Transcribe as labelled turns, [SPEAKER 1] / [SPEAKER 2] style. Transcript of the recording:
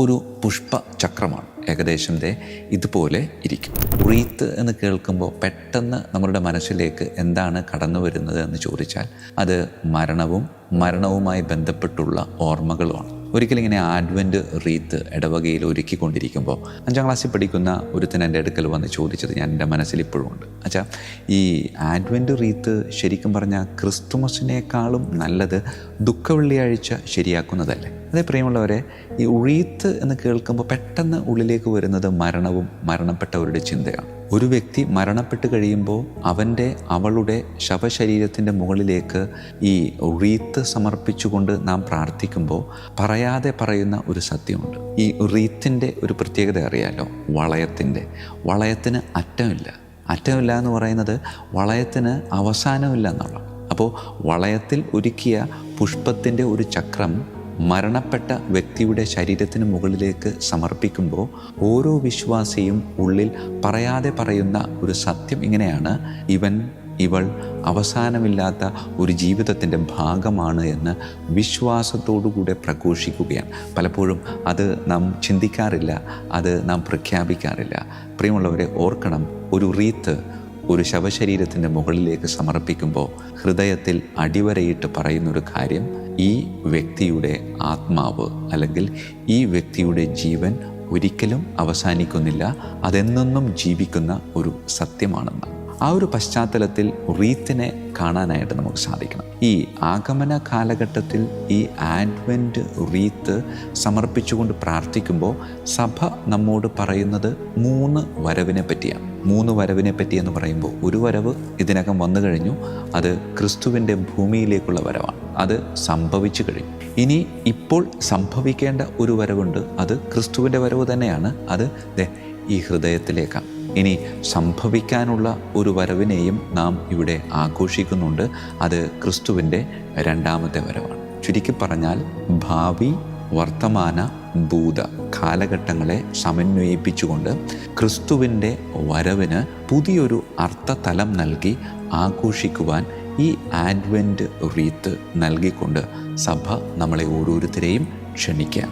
[SPEAKER 1] ഒരു പുഷ്പചക്രമാണ്. ഏകദേശം ഇതുപോലെ ഇരിക്കും. റീത്ത് എന്ന് കേൾക്കുമ്പോൾ പെട്ടെന്ന് നമ്മുടെ മനസ്സിലേക്ക് എന്താണ് കടന്നു വരുന്നത് എന്ന് ചോദിച്ചാൽ അത് മരണവുമായി ബന്ധപ്പെട്ടുള്ള ഓർമ്മകളുമാണ്. ഒരിക്കലിങ്ങനെ ആഡ്വെൻറ്റ് റീത്ത് ഇടവകയിൽ ഒരുക്കിക്കൊണ്ടിരിക്കുമ്പോൾ 5ാം ക്ലാസ്സിൽ പഠിക്കുന്ന ഒരുത്തൻ എൻ്റെ അടുക്കൽ വന്ന് ചോദിച്ചത് ഞാൻ എൻ്റെ മനസ്സിൽ ഇപ്പോഴും ഉണ്ട്. അച്ഛാ, ഈ ആഡ്വെൻറ്റ് റീത്ത് ശരിക്കും പറഞ്ഞാൽ ക്രിസ്തുമസിനേക്കാളും നല്ലത് ദുഃഖവെള്ളിയാഴ്ച ശരിയാക്കുന്നതല്ലേ? അതേ പ്രിയമുള്ളവരെ, ഈ റീത്ത് എന്ന് കേൾക്കുമ്പോൾ പെട്ടെന്ന് ഉള്ളിലേക്ക് വരുന്നത് മരണപ്പെട്ടവരുടെ ചിന്തയാണ്. ഒരു വ്യക്തി മരണപ്പെട്ട് കഴിയുമ്പോൾ അവളുടെ ശവശരീരത്തിൻ്റെ മുകളിലേക്ക് ഈ റീത്ത് സമർപ്പിച്ചുകൊണ്ട് നാം പ്രാർത്ഥിക്കുമ്പോൾ പറയാതെ പറയുന്ന ഒരു സത്യമുണ്ട്. ഈ റീത്തിൻ്റെ ഒരു പ്രത്യേകത അറിയാലോ, വളയത്തിന് അറ്റമില്ല എന്ന് പറയുന്നത് വളയത്തിന് അവസാനമില്ല എന്നുള്ള. അപ്പോൾ വളയത്തിൽ ഒരുക്കിയ പുഷ്പത്തിൻ്റെ ഒരു ചക്രം മരണപ്പെട്ട വ്യക്തിയുടെ ശരീരത്തിന് മുകളിലേക്ക് സമർപ്പിക്കുമ്പോൾ ഓരോ വിശ്വാസിയും ഉള്ളിൽ പറയാതെ പറയുന്ന ഒരു സത്യം ഇങ്ങനെയാണ്: ഇവൾ അവസാനമില്ലാത്ത ഒരു ജീവിതത്തിൻ്റെ ഭാഗമാണ് എന്ന് വിശ്വാസത്തോടുകൂടെ പ്രഘോഷിക്കുകയാണ്. പലപ്പോഴും അത് നാം ചിന്തിക്കാറില്ല, അത് നാം പ്രഖ്യാപിക്കാറില്ല. പ്രിയമുള്ളവരെ, ഓർക്കണം, ഒരു റീത്ത് ഒരു ശവശരീരത്തിൻ്റെ മുകളിലേക്ക് സമർപ്പിക്കുമ്പോൾ ഹൃദയത്തിൽ അടിവരയിട്ട് പറയുന്നൊരു കാര്യം, ഈ വ്യക്തിയുടെ ആത്മാവ് അല്ലെങ്കിൽ ഈ വ്യക്തിയുടെ ജീവൻ ഒരിക്കലും അവസാനിക്കുന്നില്ല, അതെന്നെന്നും ജീവിക്കുന്ന ഒരു സത്യമാണെന്ന്. ആ ഒരു പശ്ചാത്തലത്തിൽ റീത്തിനെ കാണാനായിട്ട് നമുക്ക് സാധിക്കണം. ഈ ആഗമന കാലഘട്ടത്തിൽ ഈ ആഡ്വെൻറ്റ് റീത്ത് സമർപ്പിച്ചുകൊണ്ട് പ്രാർത്ഥിക്കുമ്പോൾ സഭ നമ്മോട് പറയുന്നത് 3 വരവിനെ പറ്റിയാണ്. 3 വരവിനെ പറ്റി എന്ന് പറയുമ്പോൾ ഒരു വരവ് ഇതിനകം വന്നു കഴിഞ്ഞു, അത് ക്രിസ്തുവിൻ്റെ ഭൂമിയിലേക്കുള്ള വരവാണ്. അത് സംഭവിച്ചു കഴിഞ്ഞു. ഇനി ഇപ്പോൾ സംഭവിക്കേണ്ട ഒരു വരവുണ്ട്, അത് ക്രിസ്തുവിൻ്റെ വരവ് തന്നെയാണ്. അത് ഈ ഹൃദയത്തിലേക്കാണ്. ഇനി സംഭവിക്കാനുള്ള ഒരു വരവിനെയും നാം ഇവിടെ ആഘോഷിക്കുന്നുണ്ട്. അത് ക്രിസ്തുവിൻ്റെ 2ാമത്തെ വരവാണ്. ചുരുക്കി പറഞ്ഞാൽ ഭാവി, വർത്തമാന, ഭൂത കാലഘട്ടങ്ങളെ സമന്വയിപ്പിച്ചുകൊണ്ട് ക്രിസ്തുവിൻ്റെ വരവിന് പുതിയൊരു അർത്ഥതലം നൽകി ആഘോഷിക്കുവാൻ ഈ ആഡ്വെൻറ്റ് റീത്ത് നൽകിക്കൊണ്ട് സഭ നമ്മളെ ഓരോരുത്തരെയും ക്ഷണിക്കുക.